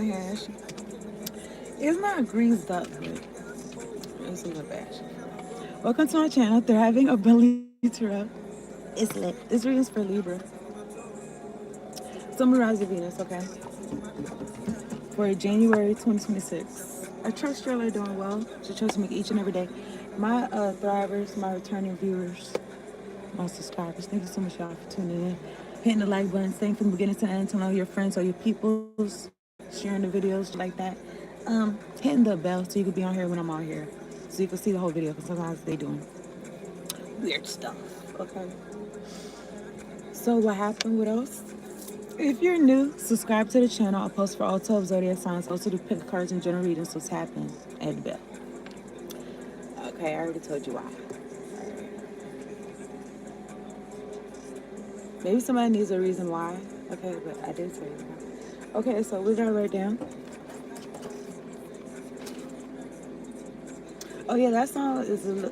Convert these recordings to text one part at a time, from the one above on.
ashy. It's not greased up, but it's a little ashy. Welcome to my channel, Thriving Ability Tarot. It's lit. This reading's for Libra. Summarize your Venus, okay? For January 2026. I trust y'all are doing well. Should try to make each and every day. My thrivers, my returning viewers, my subscribers, thank you so much, y'all, for tuning in. Hitting the like button, staying from the beginning to the end, telling all your friends, all your peoples, sharing the videos like that. Hitting the bell so you can be on here when I'm on here. So you can see the whole video, because sometimes they doing weird stuff. Okay. So what happened? What else? If you're new, subscribe to the channel. I post for all 12 zodiac signs. Also do pick cards and general readings. So tap in at the bell. Okay, I already told you why. Maybe somebody needs a reason why. Okay, but I did tell you why. Okay, so we gotta write down. Oh yeah, that song is a little,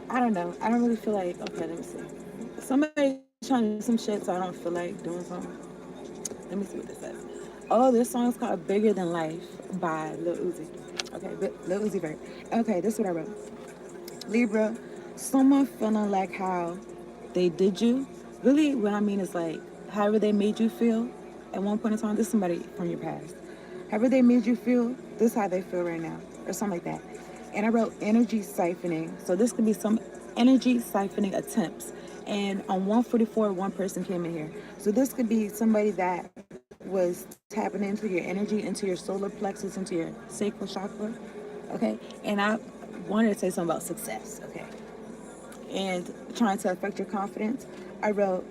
I don't know. I don't really feel like, okay, let me see. Somebody trying to do some shit, so I don't feel like doing something. Let me see what this says. Oh, this song's called Bigger Than Life by Lil Uzi. Okay, Lil Uzi Vert. Okay, this is what I wrote. Libra, someone feeling like how they did you. Really, what I mean is like, however they made you feel at one point in time, this is somebody from your past. However they made you feel, this is how they feel right now, or something like that. And I wrote energy siphoning. So this could be some energy siphoning attempts. And on 144, one person came in here. So this could be somebody that was tapping into your energy, into your solar plexus, into your sacral chakra. Okay. And I wanted to say something about success. Okay. And trying to affect your confidence. I wrote,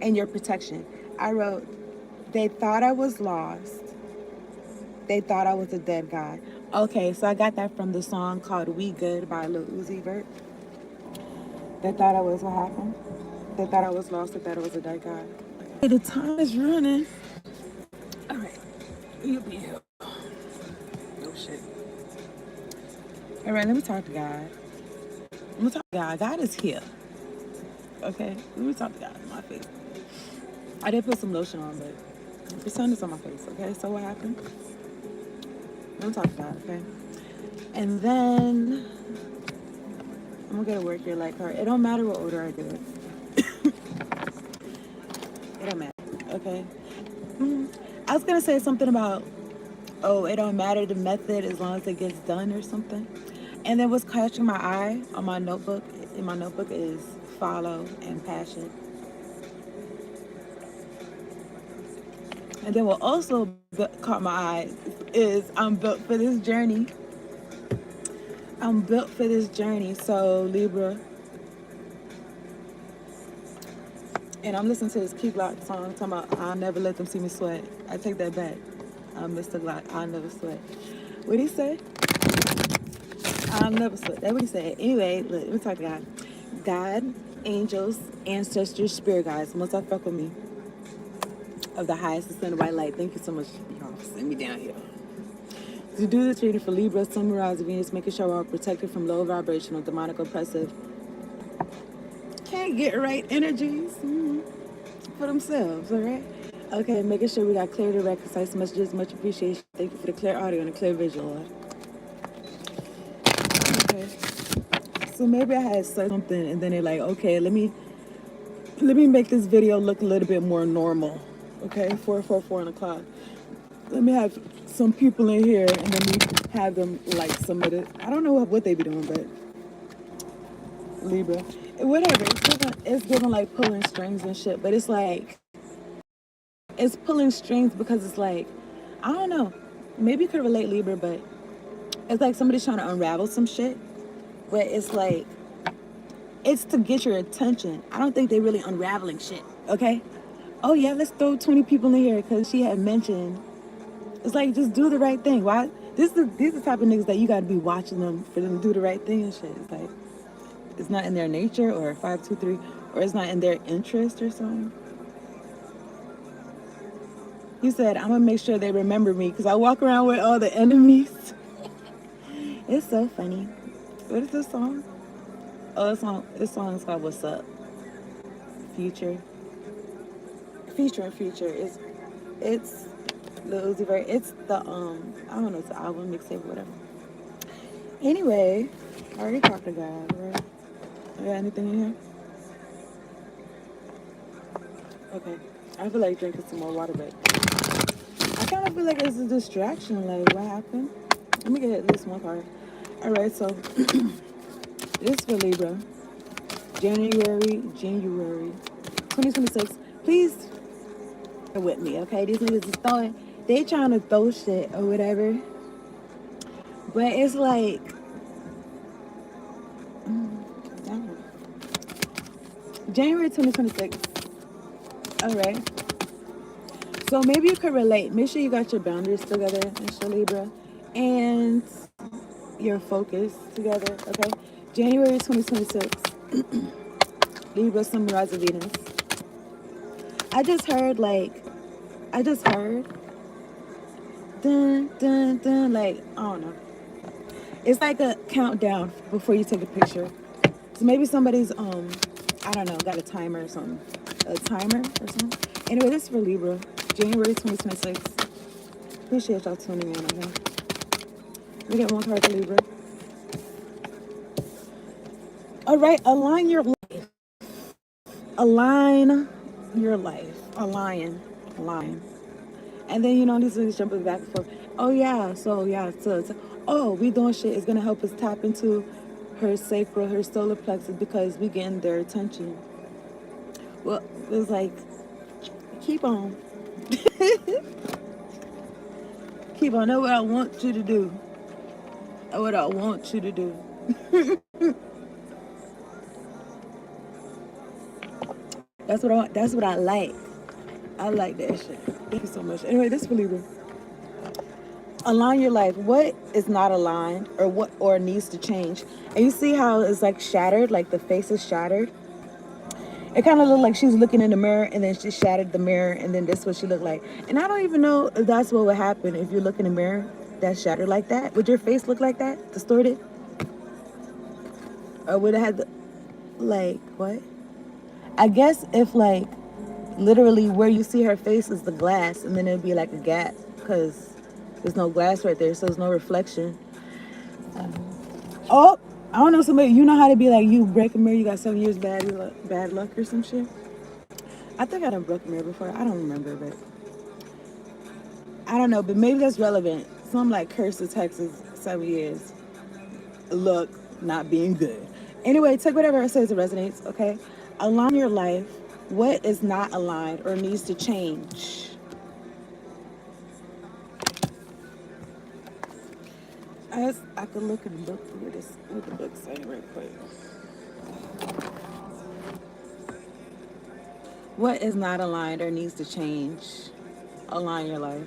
and your protection. I wrote, they thought I was lost. They thought I was a dead guy. Okay, so I got that from the song called We Good by Lil Uzi Vert. They thought I was, what happened? They thought I was lost. They thought I was a dead guy. Hey, the time is running. All right, you'll be here. Oh shit. All right, let me talk to God. Let me talk to God. God is here. Okay, let me talk to God in my face. I did put some lotion on, but the sun is on my face. Okay, so what happened? Let me talk to God. Okay, and then I'm gonna get to work here like her. It don't matter what order I do it. It don't matter. Okay. I was gonna say something about, oh, it don't matter the method as long as it gets done or something. And then what's catching my eye on my notebook, in my notebook, is follow and passion. And then what also caught my eye is I'm built for this journey. I'm built for this journey. So Libra, and I'm listening to this Key Glock song talking about I'll never let them see me sweat. I take that back. Mr. Glock, I'll never sweat. What'd he say? I'll never sweat. That's what he said. Anyway, look, let me talk to God. God, angels, ancestors, spirit guides, must I fuck with me? Of the highest ascended white light. Thank you so much, y'all, for sending me down here. To do this reading for Libra, Sun, Mirage, Venus, making sure we're protected from low vibrational, demonic, oppressive, can't get right energies for themselves, all right? Okay, making sure we got clear, direct, concise messages. Much appreciation. Thank you for the clear audio and the clear visual. Okay. So maybe I had said something and then they're like, okay, let me make this video look a little bit more normal. Okay, 4 o'clock. Let me have some people in here and then we have them like submit it. I don't know what they be doing, but Libra, whatever. It's given like pulling strings and shit, but it's like, it's pulling strings because it's like, I don't know. Maybe you could relate, Libra, but it's like somebody's trying to unravel some shit, but it's like, it's to get your attention. I don't think they're really unraveling shit, okay? Oh yeah, let's throw 20 people in here because she had mentioned. It's like, just do the right thing. Why? These are the type of niggas that you got to be watching them for them to do the right thing and shit. It's like, it's not in their nature, or 523, or it's not in their interest or something. He said, I'm gonna make sure they remember me because I walk around with all the enemies. It's so funny. What is this song? Oh, this song is called What's Up? Future. Featuring Future. It's Lil Uzi Vert. It's the I don't know, it's the album mixtape, whatever. Anyway, I already talked to God, right? You got anything in here? Okay. I feel like drinking some more water, but I kind of feel like it's a distraction. Like, what happened? Let me get at least one card. All right, so this is for Libra. January 2026. Please bear with me, okay? These niggas is throwing, they trying to throw shit or whatever. But it's like, damn. January 2026. All right. So maybe you could relate. Make sure you got your boundaries together, Mr. Libra, and your focus together, okay? January 2026. Libra, Sun, Rising, Venus. I just heard, like, I just heard, dun, dun, dun, like, I don't know. It's like a countdown before you take a picture. So maybe somebody's, I don't know, got a timer or something. A timer or something. Anyway, this is for Libra, January 2026. Appreciate y'all tuning in, okay? We get one card for Libra. All right, align your life. Align your life. Align. And then, these things jumping back and forth. Oh, yeah, oh, we doing shit is going to help us tap into her sacral, her solar plexus, because we getting their attention. Well, it's like, keep on. Keep on. Know what I want you to do. Know what I want you to do. That's what I like. I like that shit. Thank you so much. Anyway, this is for Libra. Align your life. What is not aligned or needs to change? And you see how it's like shattered, like the face is shattered. It kind of looked like she was looking in the mirror and then she shattered the mirror and then this is what she looked like. And I don't even know if that's what would happen if you look in the mirror that's shattered like that. Would your face look like that, distorted? Or would it have like what? I guess if like literally where you see her face is the glass and then it'd be like a gap because there's no glass right there, so there's no reflection. Oh, I don't know, somebody, you know how to be like, you break a mirror, you got 7 years bad luck or some shit. I think I done broke a mirror before. I don't remember, but I don't know, but maybe that's relevant. Some like curse to Texas, 7 years. Luck not being good. Anyway, take whatever it says it resonates, okay? Align your life. What is not aligned or needs to change? I could look in the book what the book say real quick. What is not aligned or needs to change? Align your life.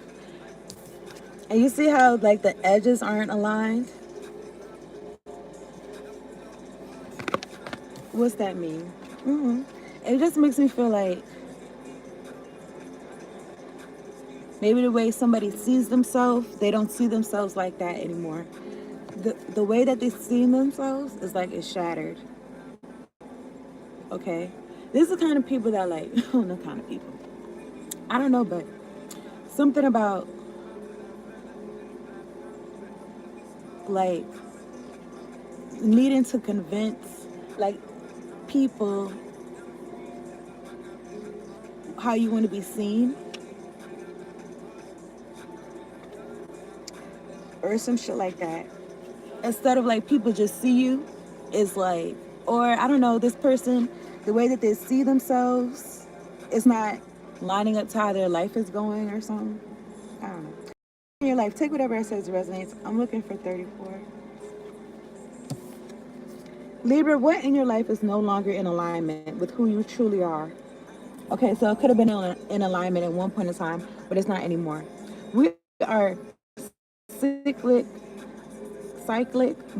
And you see how like the edges aren't aligned? What's that mean? It just makes me feel like maybe the way somebody sees themselves, they don't see themselves like that anymore. The way that they see themselves is like it's shattered. Okay? These are the kind of people that like, no kind of people. I don't know, but something about like needing to convince like people how you want to be seen or some shit like that. Instead of like people just see you, is like, or I don't know, this person, the way that they see themselves is not lining up to how their life is going or something. I don't know. In your life, take whatever it says resonates. I'm looking for 34. Libra, what in your life is no longer in alignment with who you truly are? Okay, so it could have been in alignment at one point in time, but it's not anymore. We are cyclic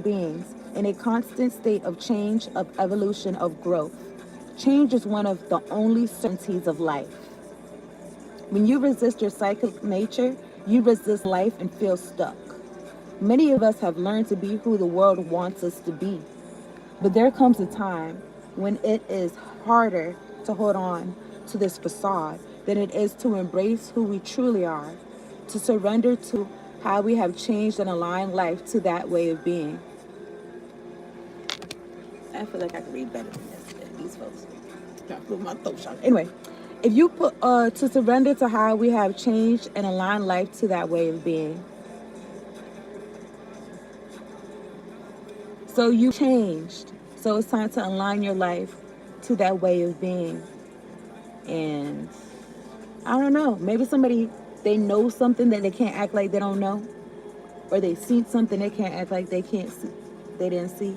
beings in a constant state of change, of evolution, of growth. Change is one of the only certainties of life. When you resist your cyclic nature, you resist life and feel stuck. Many of us have learned to be who the world wants us to be. But there comes a time when it is harder to hold on to this facade than it is to embrace who we truly are, to surrender to how we have changed and aligned life to that way of being. I feel like I could read better than this, than these folks. My throat shot. Anyway, if you put to surrender to how we have changed and align life to that way of being. So you changed. So it's time to align your life to that way of being. And I don't know, maybe somebody, they know something that they can't act like they don't know, or they see something they can't act like they can't see, they didn't see,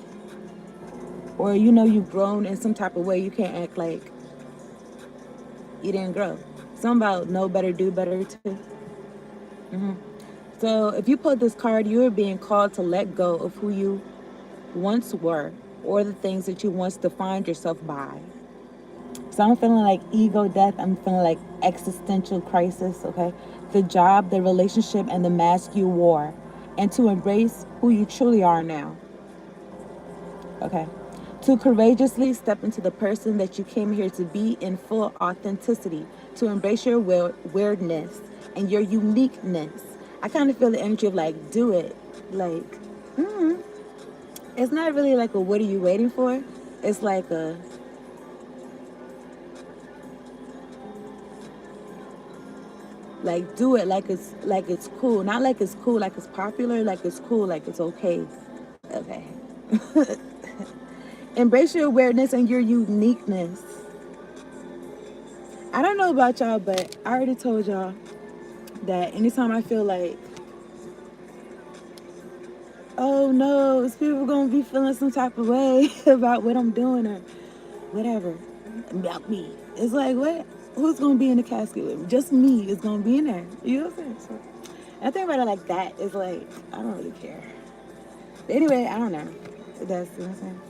or you know you've grown in some type of way you can't act like you didn't grow. Something about know better, do better too. So if you pull this card, you are being called to let go of who you once were or the things that you once defined yourself by. So I'm feeling like ego death. I'm feeling like existential crisis, okay? The job, the relationship, and the mask you wore. And to embrace who you truly are now, okay? To courageously step into the person that you came here to be in full authenticity. To embrace your weirdness and your uniqueness. I kind of feel the energy of like, do it. Like, it's not really like a what are you waiting for? It's like a, like do it like it's cool. Not like it's cool, like it's popular, like it's cool, like it's okay. Okay. Embrace your awareness and your uniqueness. I don't know about y'all, but I already told y'all that anytime I feel like, oh no, is people gonna be feeling some type of way about what I'm doing or whatever about me. It's like, what? Who's gonna be in the casket with me? Just me is gonna be in there. You know what I'm saying? So I think about it like that. It's like, I don't really care. But anyway, I don't know. That's, you know what I'm saying?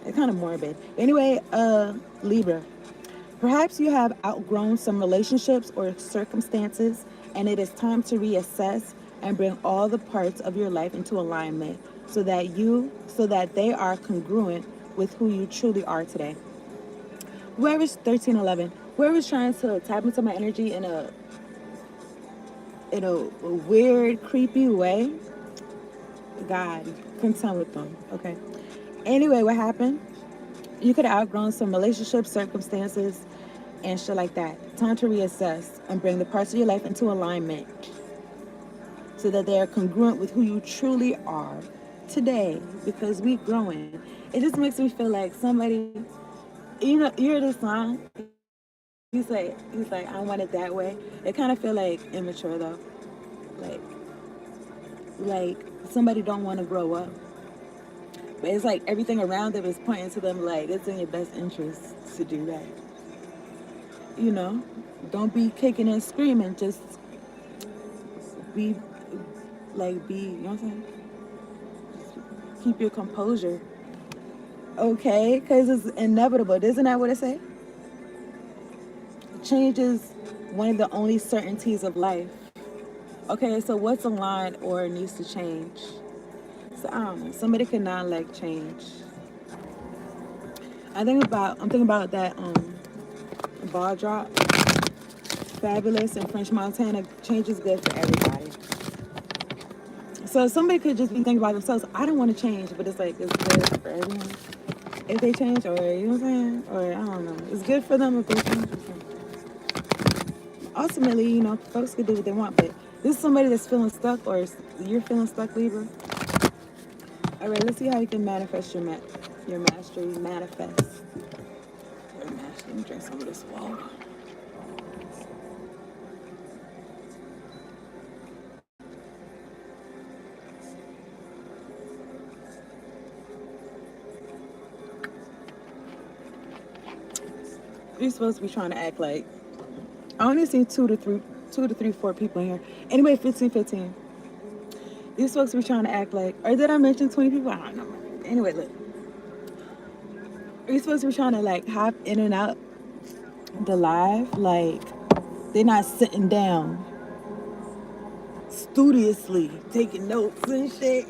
It's kind of morbid. Anyway, Libra. Perhaps you have outgrown some relationships or circumstances, and it is time to reassess and bring all the parts of your life into alignment so that they are congruent with who you truly are today. Whoever's 1311, whoever's trying to tap into my energy in a weird, creepy way, God, contend with them. Okay. Anyway, what happened? You could have outgrown some relationships, circumstances, and shit like that. Time to reassess and bring the parts of your life into alignment so that they are congruent with who you truly are today, because we growing. It just makes me feel like somebody, you know, you hear this song? He's like, I want it that way. It kind of feel like immature though. Like, like somebody don't want to grow up. But it's like everything around them is pointing to them like it's in your best interest to do that. You know, don't be kicking and screaming. Just be, you know what I'm saying? Just keep your composure. Okay? Because it's inevitable. Isn't that what it say? Change is one of the only certainties of life. Okay, so what's aligned or needs to change? So I don't know. Somebody could not like change. I'm thinking about that ball drop. Fabulous and French Montana. Change is good for everybody. So somebody could just be thinking about themselves. I don't want to change, but it's like it's good for everyone if they change, or you know what I'm saying, or I don't know. It's good for them if they change. Ultimately, you know, folks can do what they want, but this is somebody that's feeling stuck, or you're feeling stuck, Libra. All right, let's see how you can manifest your mastery. Manifest your mastery. Let me drink some of this water. You're supposed to be trying to act like, I only see 4 people in here. Anyway, 15. These folks be trying to act like, or did I mention 20 people? I don't know. Anyway, look. You're supposed to be trying to like hop in and out the live, like they're not sitting down studiously taking notes and shit.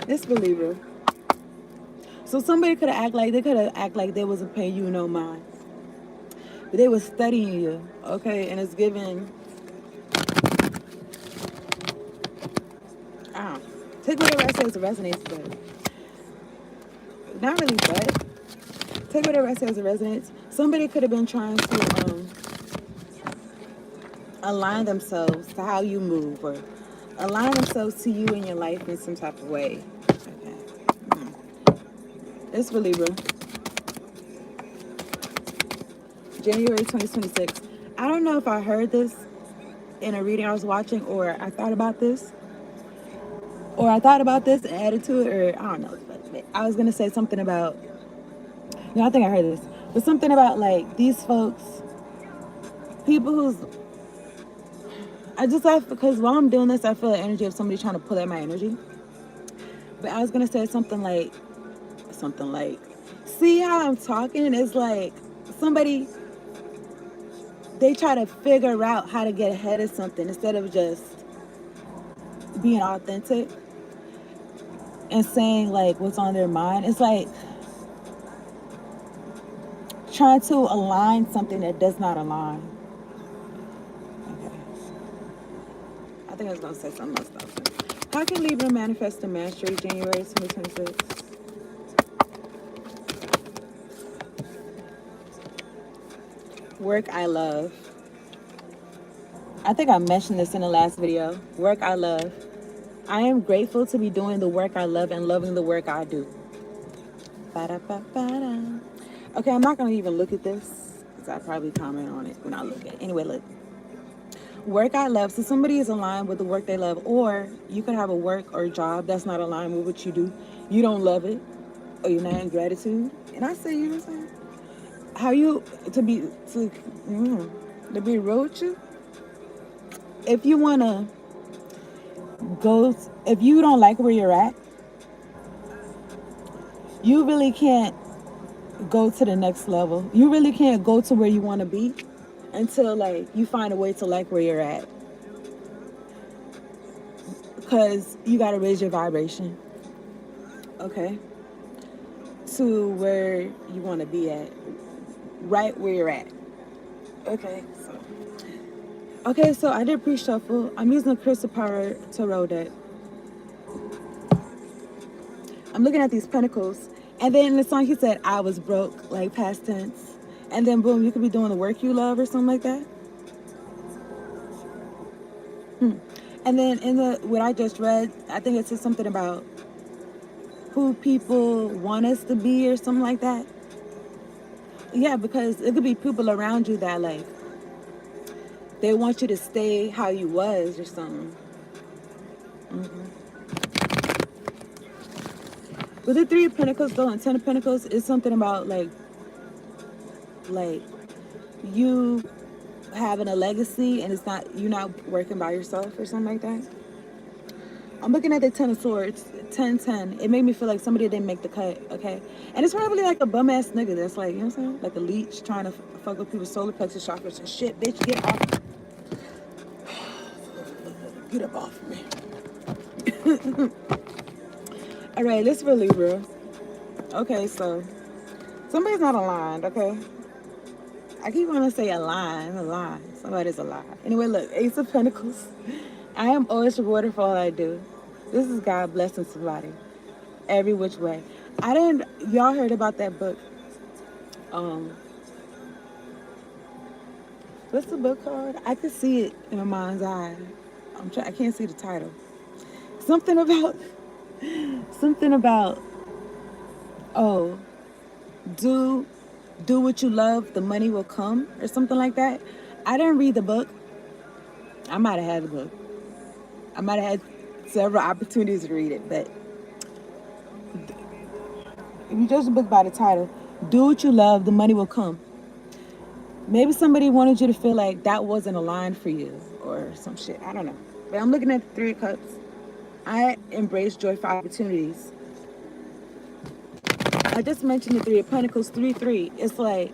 It's for Libra. So somebody could have act like they wasn't paying you no mind. But they was studying you, okay? And it's given take whatever I say as it resonates, but not really, but take whatever I say as it resonates. Somebody could have been trying to align themselves to how you move or align themselves to you in your life in some type of way. Okay. It's for Libra. January 2026. I don't know if I heard this in a reading I was watching, or I thought about this, and added to it, or I don't know. I was gonna say something about. No, I think I heard this, but something about like these folks, people who's. I just have because while I'm doing this, I feel the energy of somebody trying to pull at my energy. But I was gonna say something like, see how I'm talking? It's like somebody they try to figure out how to get ahead of something instead of just being authentic and saying like what's on their mind. It's like trying to align something that does not align. Okay. I think I was gonna say something else though. How can Libra manifest a mastery January 2026? Work I love. I think I mentioned this in the last video. Work I love. I am grateful to be doing the work I love and loving the work I do. Ba-da-ba-ba-da. Okay, I'm not going to even look at this because I probably comment on it when I look at it. Anyway, look. Work I love. So somebody is aligned with the work they love, or you could have a work or a job that's not aligned with what you do. You don't love it, or you're not in gratitude. And I say, you know what I'm saying? How you, to be real with you, if you want to if you don't like where you're at, you really can't go to the next level. You really can't go to where you want to be until like you find a way to like where you're at, because you got to raise your vibration, okay, to where you want to be at, right where you're at. Okay, so I did pre-shuffle. I'm using the Crystal Power Tarot deck. I'm looking at these pentacles, and then in the song he said I was broke, like past tense, and then boom, you could be doing the work you love or something like that. And then in the what I just read, I think it says something about who people want us to be or something like that. Yeah, because it could be people around you that like they want you to stay how you was or something. With the Three of Pentacles though and Ten of Pentacles, it's something about like you having a legacy and it's not you not working by yourself or something like that. I'm looking at the Ten of Swords, 10-10. It made me feel like somebody didn't make the cut, okay? And it's probably like a bum ass nigga that's like, you know what I'm saying? Like a leech trying to fuck with people's solar plexus chakras and shit. Bitch, get off. Get up off of me. All right, this for Libra. Okay, so somebody's not aligned, okay? I keep wanting to say align. Somebody's alive. Anyway, look, Ace of Pentacles. I am always rewarded for all I do. This is God blessing somebody every which way. Y'all heard about that book. What's the book called? I could see it in my mind's eye. I can't see the title. Something about, oh, do what you love, the money will come, or something like that. I didn't read the book. I might have had the book. I might have had several opportunities to read it, but if you judge a book by the title, do what you love, the money will come. Maybe somebody wanted you to feel like that wasn't aligned for you or some shit. I don't know. But I'm looking at the Three of Cups. I embrace joyful opportunities. I just mentioned the Three of Pentacles, 3-3. It's like,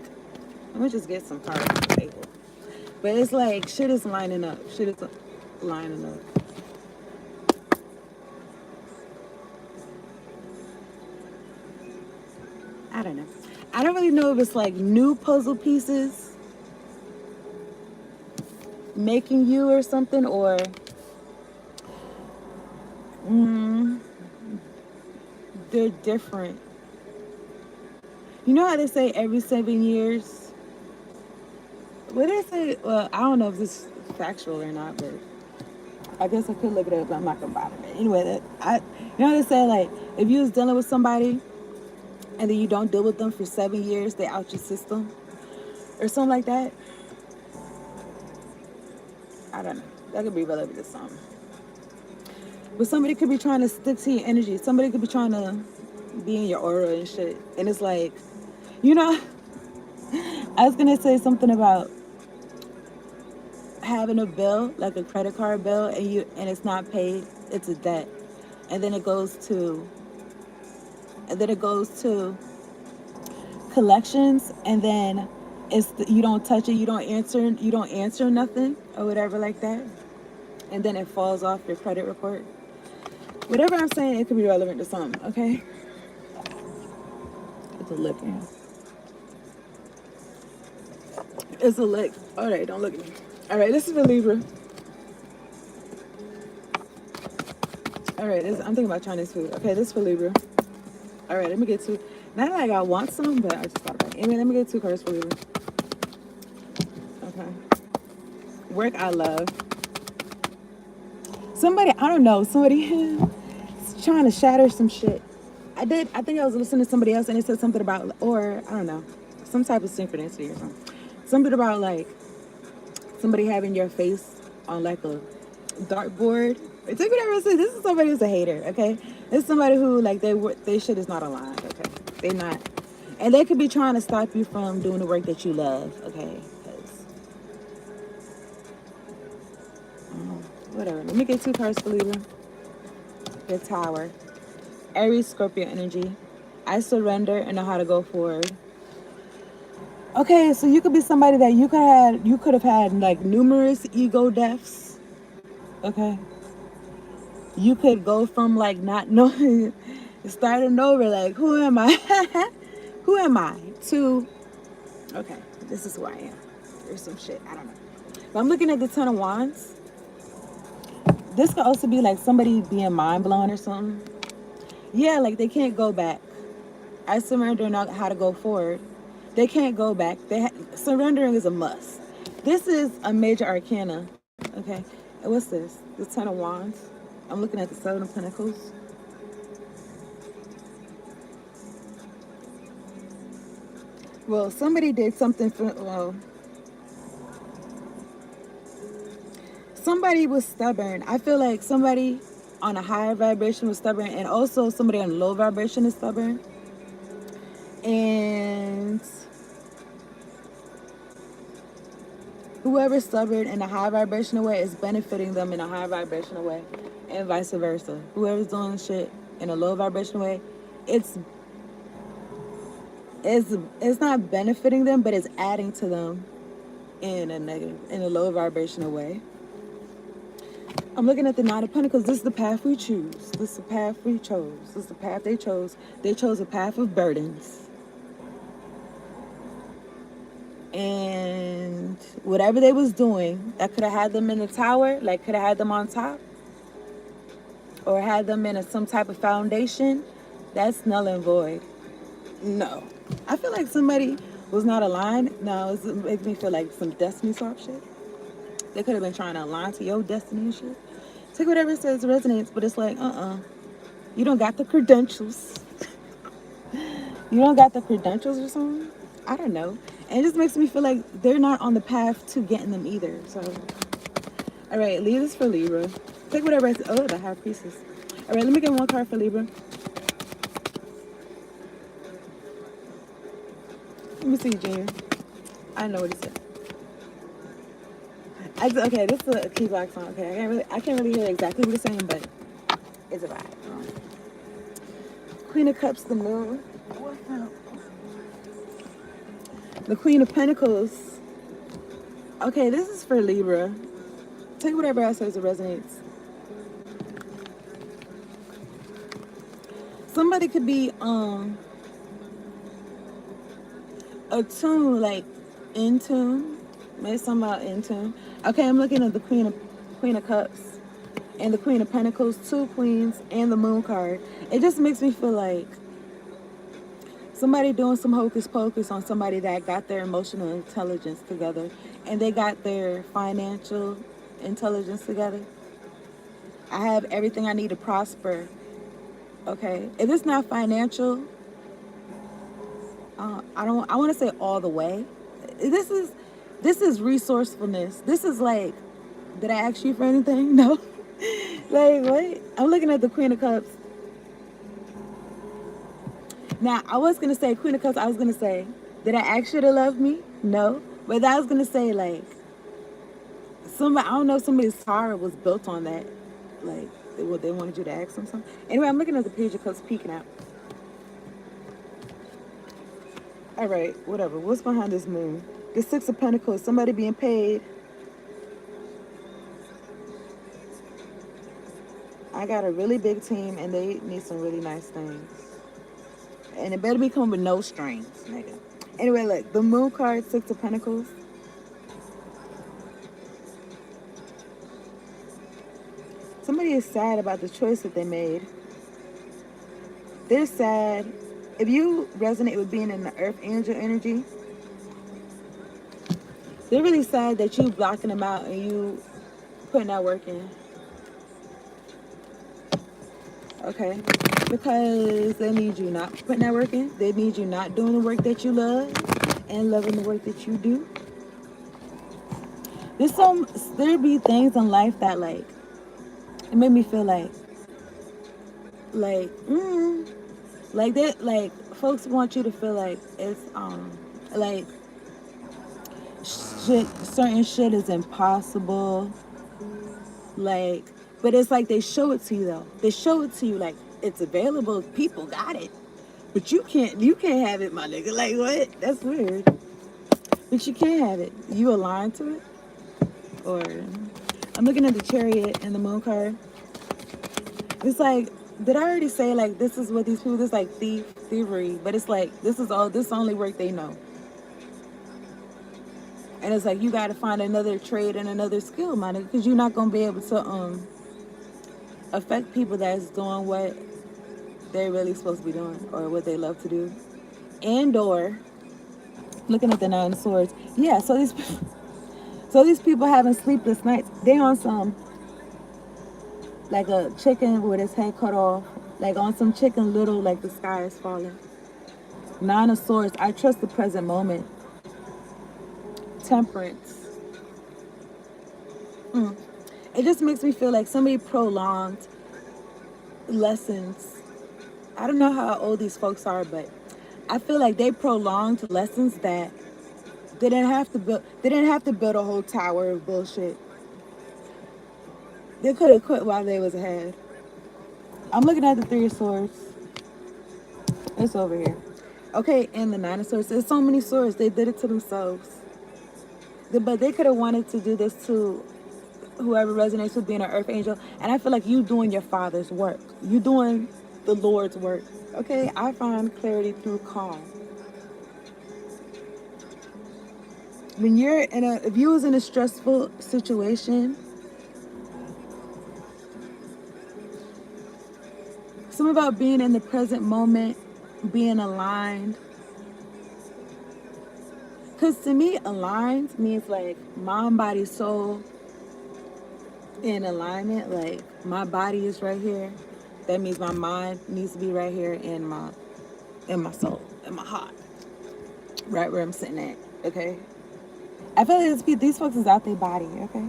let me just get some cards on the table. But it's like shit is lining up. I don't know. I don't really know if it's like new puzzle pieces making you or something, or they're different. You know how they say every 7 years? What they say? Well, I don't know if this is factual or not, but I guess I could look it up, but I'm not gonna bother. But anyway, you know how they say like if you was dealing with somebody and then you don't deal with them for 7 years, they out your system or something like that. I don't know. That could be relevant to something. But somebody could be trying to stick to your energy. Somebody could be trying to be in your aura and shit. And it's like, you know, I was gonna say something about having a bill, like a credit card bill, and it's not paid, it's a debt. And then it goes to collections, and then you don't touch it, you don't answer nothing or whatever like that. And then it falls off your credit report. Whatever I'm saying, it could be relevant to something, okay? It's a lick, man. It's a lick. All right, don't look at me. All right, this is for Libra. All right, I'm thinking about Chinese food. Okay, this is for Libra. All right, let me get two. Not like I want some, but I just thought about it. Anyway, let me get two cards for Libra. Okay. Work I love. Somebody, I don't know, somebody is trying to shatter some shit. I think I was listening to somebody else and it said something about, or I don't know, some type of synchronicity or something. Something about like somebody having your face on like a dartboard. Take whatever I say. This is somebody who's a hater, okay? This is somebody who like they shit is not aligned, okay? They not, and they could be trying to stop you from doing the work that you love, okay? Whatever. Let me get two cards for Libra. The Tower. Aries, Scorpio energy. I surrender and know how to go forward. Okay, so you could be somebody that you could have had like numerous ego deaths. Okay. You could go from like not knowing, starting over, like who am I? Who am I? To okay, this is who I am. There's some shit I don't know. But I'm looking at the Ten of Wands. This could also be like somebody being mind blown or something. Yeah, like they can't go back. I surrender and know how to go forward. They can't go back. Surrendering is a must. This is a major arcana. Okay, and what's this? The Ten of Wands. I'm looking at the Seven of Pentacles. Well, somebody did something somebody was stubborn. I feel like somebody on a higher vibration was stubborn, and also somebody on a low vibration is stubborn. And whoever's stubborn in a high vibrational way is benefiting them in a high vibrational way, and vice versa. Whoever's doing shit in a low vibrational way, it's not benefiting them, but it's adding to them in a low vibrational way. I'm looking at the Nine of Pentacles. This is the path we choose. This is the path we chose. This is the path they chose. They chose a path of burdens. And whatever they was doing, that could have had them in the tower, like could have had them on top, or had them in some type of foundation, that's null and void. No. I feel like somebody was not aligned. No, it makes me feel like some destiny swap shit. They could have been trying to align to your destiny and shit. Take whatever it says resonates, but it's like, you don't got the credentials. You don't got the credentials or something? I don't know. And it just makes me feel like they're not on the path to getting them either. So, all right, leave this for Libra. Take whatever I say. Oh, the High Priestess. All right, let me get one card for Libra. Let me see, Junior. I know what he said. Okay, this is a key black song. Okay, I can't really hear exactly what he's saying, but it's a vibe. Queen of Cups, the Moon. What's up? The Queen of Pentacles. Okay, this is for Libra. Take whatever I say as it resonates. Somebody could be attuned, like in tune. Maybe something about in tune. Okay, I'm looking at the Queen of Cups. and the Queen of Pentacles, two queens, and the Moon card. It just makes me feel like somebody doing some hocus pocus on somebody that got their emotional intelligence together and they got their financial intelligence together. I have everything I need to prosper. Okay, if it's not financial, I don't. I want to say all the way. This is this is resourcefulness. This is like, did I ask you for anything? No. Like what? I'm looking at the Queen of Cups. Now I was gonna say Queen of Cups. I was gonna say, did I ask you to love me? No. But I was gonna say like somebody. I don't know. Somebody's heart was built on that. Like they wanted you to ask them something. Anyway, I'm looking at the Page of Cups peeking out. All right, whatever. What's behind this moon? The Six of Pentacles. Somebody being paid. I got a really big team, and they need some really nice things. And it better be coming with no strings, nigga. Anyway, look, the Moon card, Six of Pentacles. Somebody is sad about the choice that they made. They're sad. If you resonate with being in the Earth Angel energy, they're really sad that you blocking them out and you putting that work in. Okay? Because they need you not putting that work in. They need you not doing the work that you love and loving the work that you do. There be things in life that like it made me feel like like that like folks want you to feel like it's like shit certain shit is impossible, like, but it's like they show it to you though. They show it to you like it's available, people got it, but you can't have it, my nigga. Like what? That's weird. But you can't have it. You align to it? Or I'm looking at the Chariot and the Moon card. It's like, did I already say like this is what these people, this like thievery, but it's like this only work they know. And it's like you gotta find another trade and another skill, man, because you're not gonna be able to affect people that's doing what they're really supposed to be doing or what they love to do. And or looking at the Nine of Swords. Yeah, so these people having sleepless nights. They on some like a chicken with its head cut off, like on some Chicken Little, like the sky is falling. Nine of Swords, I trust the present moment. Temperance. It just makes me feel like somebody prolonged lessons. I don't know how old these folks are, but I feel like they prolonged lessons that they didn't have to build. They didn't have to build a whole tower of bullshit. They could have quit while they was ahead. I'm looking at the Three of Swords. It's over here. Okay, and the Nine of Swords. There's so many swords. They did it to themselves. But they could have wanted to do this to whoever resonates with being an earth angel. And I feel like you doing your father's work. You doing the Lord's work. Okay, I find clarity through calm. When if you was in a stressful situation, something about being in the present moment, being aligned. Because to me, aligned means like mind, body, soul in alignment. Like my body is right here. That means my mind needs to be right here in my soul, in my heart. Right where I'm sitting at. Okay? I feel like these folks is out their body, okay?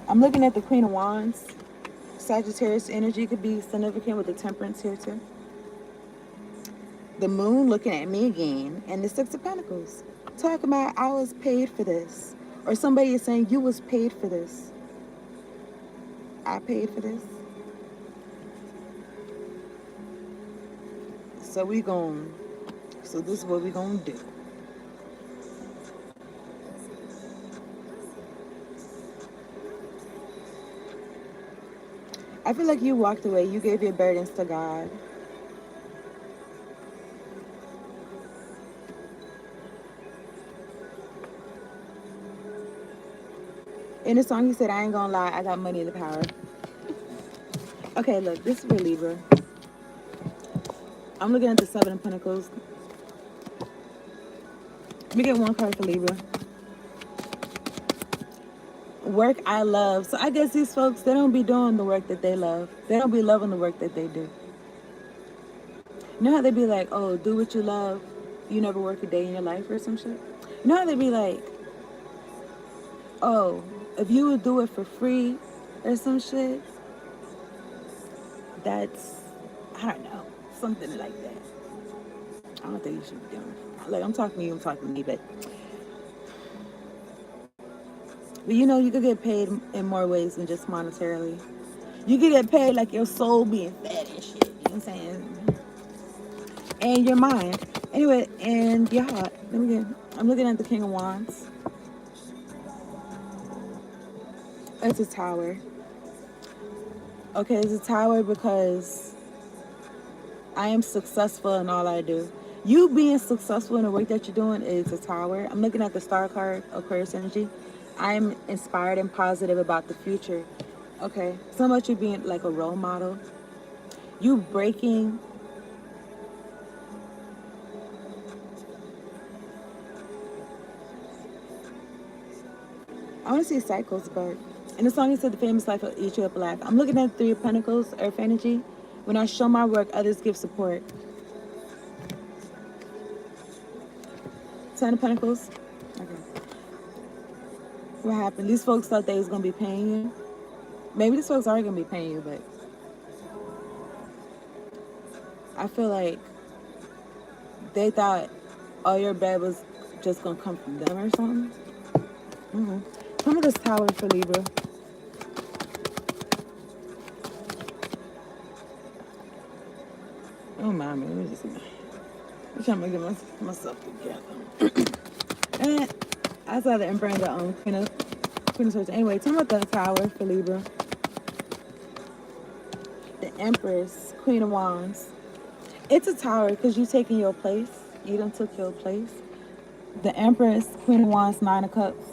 I'm looking at the Queen of Wands. Sagittarius energy could be significant with the Temperance here too. The Moon looking at me again, and the Six of Pentacles. Talking about I was paid for this. Or somebody is saying you was paid for this. I paid for this. So this is what we gonna do. I feel like you walked away. You gave your burdens to God. In the song, he said, I ain't gonna lie, I got money in the power. Okay, look, this is for Libra. I'm looking at the Seven of Pentacles. Let me get one card for Libra. Work I love. So I guess these folks, they don't be doing the work that they love. They don't be loving the work that they do. You know how they be like, oh, do what you love. You never work a day in your life or some shit? You know how they be like, oh, if you would do it for free or some shit, that's, I don't know, something like that. I don't think you should be doing it. Like, I'm talking to you, I'm talking to me, but you know, you could get paid in more ways than just monetarily. You could get paid like your soul being fed and shit. You know what I'm saying? And your mind. Anyway, and your heart. I'm looking at the King of Wands. It's a tower. Okay, it's a tower because I am successful in all I do. You being successful in the work that you're doing is a tower. I'm looking at the star card, Aquarius energy. I am inspired and positive about the future. Okay, so much you being like a role model. You breaking. I want to see cycles, but in the song it said the famous life will eat you up alive. I'm looking at Three of Pentacles, Earth energy. When I show my work, others give support. Ten of Pentacles. Okay. What happened? These folks thought they was gonna be paying you. Maybe these folks are gonna be paying you, but I feel like they thought all your bread was just gonna come from them or something. Come with this tower for Libra. Oh my man, I'm trying to get myself together. And I saw the Emperor and the Queen of Swords. Anyway, tell me about the tower for Libra. The Empress, Queen of Wands. It's a tower because you taking your place. You done took your place. The Empress, Queen of Wands, Nine of Cups.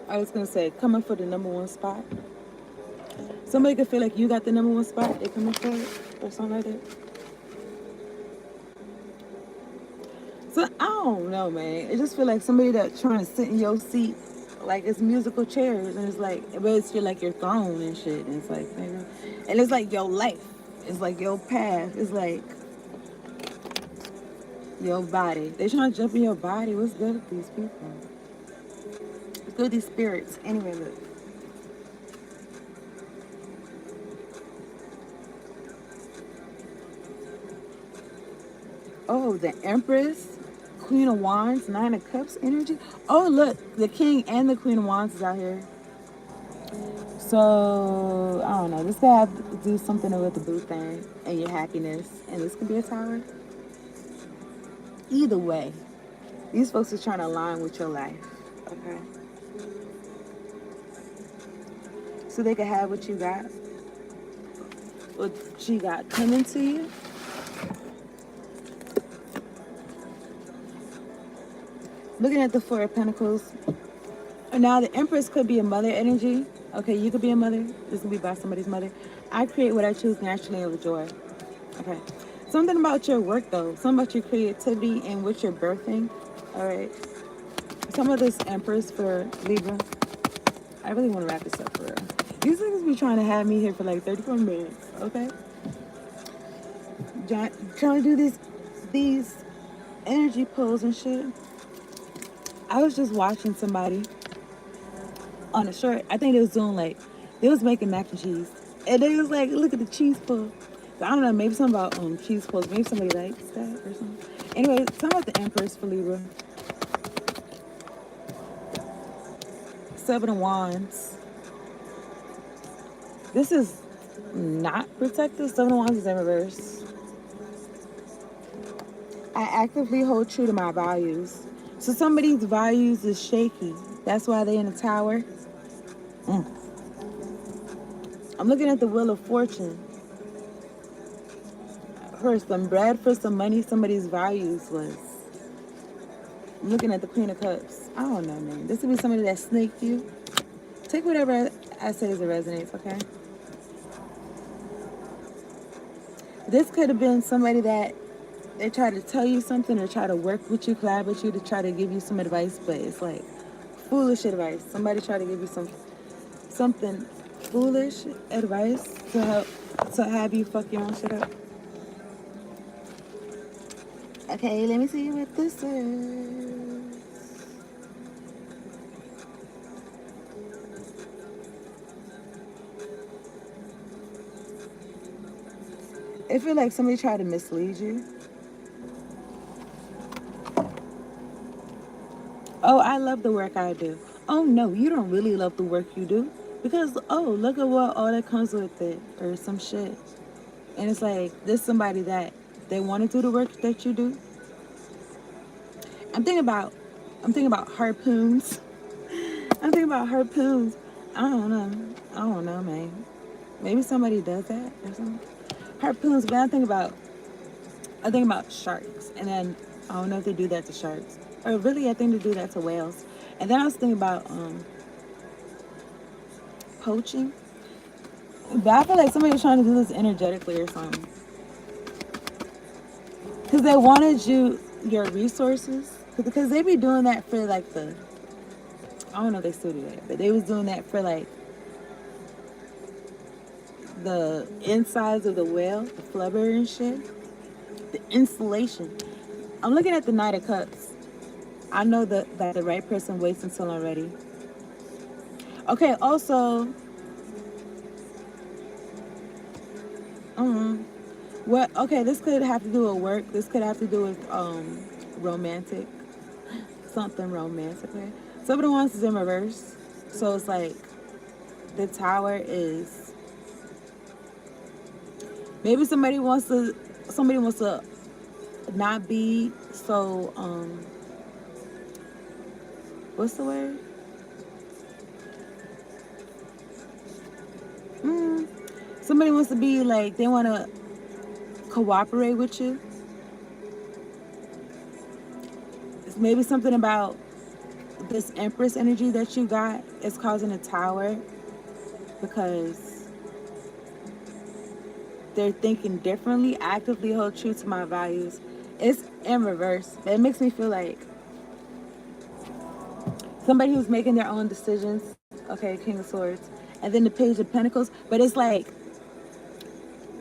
I was gonna say, coming for the number one spot. Somebody could feel like you got the number one spot. They coming for it or something like that. So I don't know, man. It just feel like somebody that's trying to sit in your seat, like it's musical chairs, and it's like, but it's feel like your throne and shit. And it's like, nigga, and it's like your life. It's like your path. It's like your body. They trying to jump in your body. What's good with these people? What's good with these spirits? Anyway, look. Oh, the Empress, Queen of Wands, Nine of Cups energy. Oh, look, the King and the Queen of Wands is out here. So, I don't know. This could have to do something with the boo thing and your happiness. And this could be a tower. Either way, these folks are trying to align with your life. Okay? So they can have what you got. What you got coming to you. Looking at the Four of Pentacles. Now, the Empress could be a mother energy. Okay, you could be a mother. This could be by somebody's mother. I create what I choose naturally and with joy. Okay. Something about your work, though. Something about your creativity and what you're birthing. All right. Some of this Empress for Libra. I really want to wrap this up for real. These niggas be trying to have me here for like 34 minutes. Okay. Trying to do these energy pulls and shit. I was just watching somebody on a short. I think they was doing like, they was making mac and cheese. And they was like, look at the cheese pull. So I don't know, maybe something about cheese pulls. Maybe somebody likes that or something. Anyway, talking about the Empress for Libra. Seven of Wands. This is not protective. Seven of Wands is in reverse. I actively hold true to my values. So somebody's values is shaky. That's why they in the tower. I'm looking at the Wheel of Fortune. For some bread, for some money, somebody's values was I'm looking at the Queen of Cups. I don't know, man. This would be somebody that snaked you. Take whatever I say as it resonates, okay? This could have been somebody that they try to tell you something or try to work with you, collab with you to try to give you some advice, but it's like foolish advice. Somebody try to give you something foolish advice to help to have you fuck your own shit up. Okay, let me see what this is. It feel like somebody tried to mislead you. Oh, I love the work I do. Oh no, you don't really love the work you do. Because look at what all that comes with it or some shit. And it's like there's somebody that they want to do the work that you do. I'm thinking about harpoons. I'm thinking about harpoons. I don't know. I don't know, man. Maybe somebody does that or something. Harpoons, but I think about sharks, and then I don't know if they do that to sharks, or really I think they do that to whales. And then I was thinking about poaching, but I feel like somebody was trying to do this energetically or something, because they wanted your resources, because they be doing that for like I don't know if they still do that, but they was doing that for like the insides of the whale, the flubber and shit, the insulation. I'm looking at the Knight of Cups. I know that the right person waits until I'm ready. Okay, also, what? Okay, this could have to do with work. This could have to do with romantic, something romantic. Okay, somebody wants is in reverse, so it's like the Tower is maybe somebody wants to not be so what's the word? Somebody wants to be like they want to cooperate with you. It's maybe something about this Empress energy that you got is causing a Tower because they're thinking differently, actively hold true to my values. It's in reverse. It makes me feel like somebody who's making their own decisions. Okay, King of Swords. And then the Page of Pentacles. But it's like,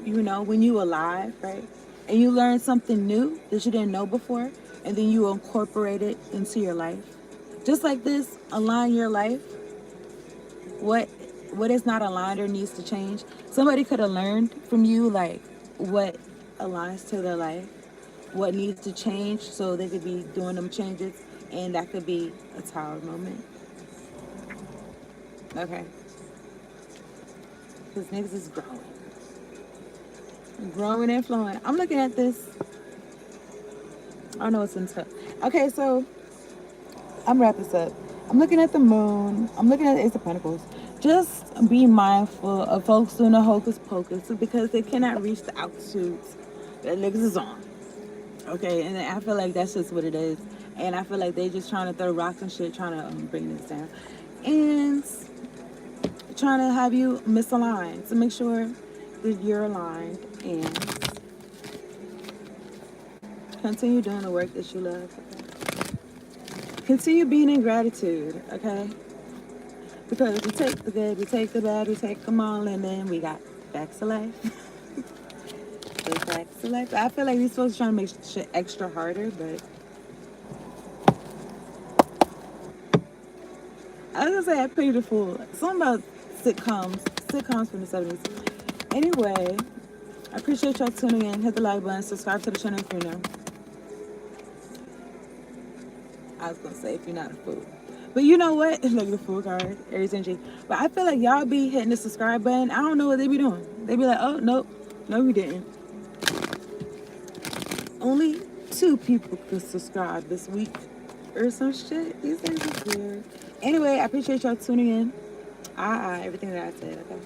when you alive, right? And you learn something new that you didn't know before, and then you incorporate it into your life. Just like this, align your life. What is not aligned or needs to change. Somebody could have learned from you like what aligns to their life, what needs to change so they could be doing them changes, and that could be a Tower moment. Okay. Because niggas is growing and flowing. I'm looking at this. I don't know what's in stuff. Okay, so I'm wrap this up. I'm looking at the moon. I'm looking at the Ace of Pentacles. Just be mindful of folks doing the hocus pocus because they cannot reach the altitudes that niggas is on. Okay, and I feel like that's just what it is. And I feel like they just trying to throw rocks and shit, trying to bring this down. And trying to have you misaligned. So make sure that you're aligned and continue doing the work that you love. Okay? Continue being in gratitude, okay? Because we take the good, we take the bad, we take them all, and then we got facts of life. The facts of life. I feel like these folks are trying to make shit extra harder, but I was gonna say I paid the fool. Something about sitcoms from the 70s. Anyway, I appreciate y'all tuning in. Hit the like button, subscribe to the channel if you're new. I was gonna say if you're not a fool. But you know what? Look at the Fool card, Aries energy. But I feel like y'all be hitting the subscribe button. I don't know what they be doing. They be like, oh, nope. No, we didn't. Only 2 people could subscribe this week or some shit. These things are weird. Anyway, I appreciate y'all tuning in. Everything that I said, okay?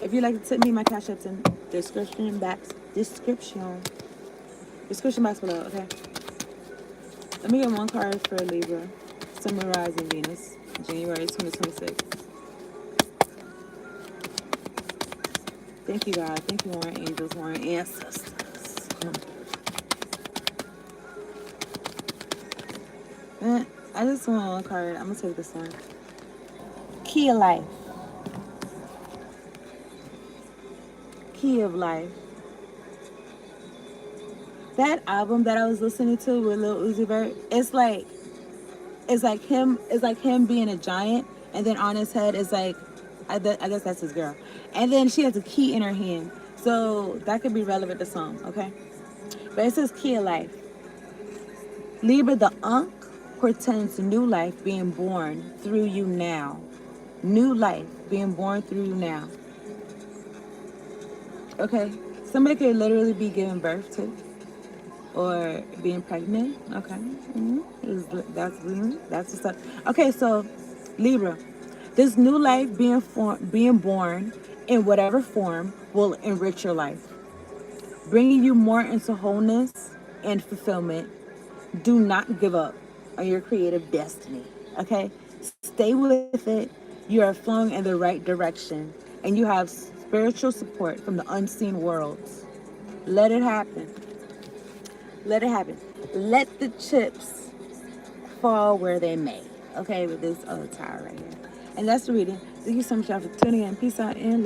If you'd like to tip me, my cash app's in description box below, okay? Let me get one card for Libra. Sun, Moon, Rising, Venus, January 2026. Thank you, God. Thank you, Warren Angels, Warren Ancestors. I just want one card. I'm going to take this one. Key of Life. Key of Life. That album that I was listening to with Lil Uzi Vert, it's like him being a giant, and then on his head is like, I guess that's his girl, and then she has a key in her hand, so that could be relevant to song, okay? But it says Key of Life. Libra, the Ankh portends new life being born through you now. New life being born through you now. Okay, somebody could literally be giving birth to, or being pregnant. Okay, that's the stuff. Okay, so Libra, this new life being born in whatever form will enrich your life, bringing you more into wholeness and fulfillment. Do not give up on your creative destiny. Okay, stay with it. You are flowing in the right direction, and you have spiritual support from the unseen worlds. Let it happen. Let it happen. Let the chips fall where they may. Okay, with this tower right here. And that's the reading. Thank you so much, y'all, for tuning in. Peace out and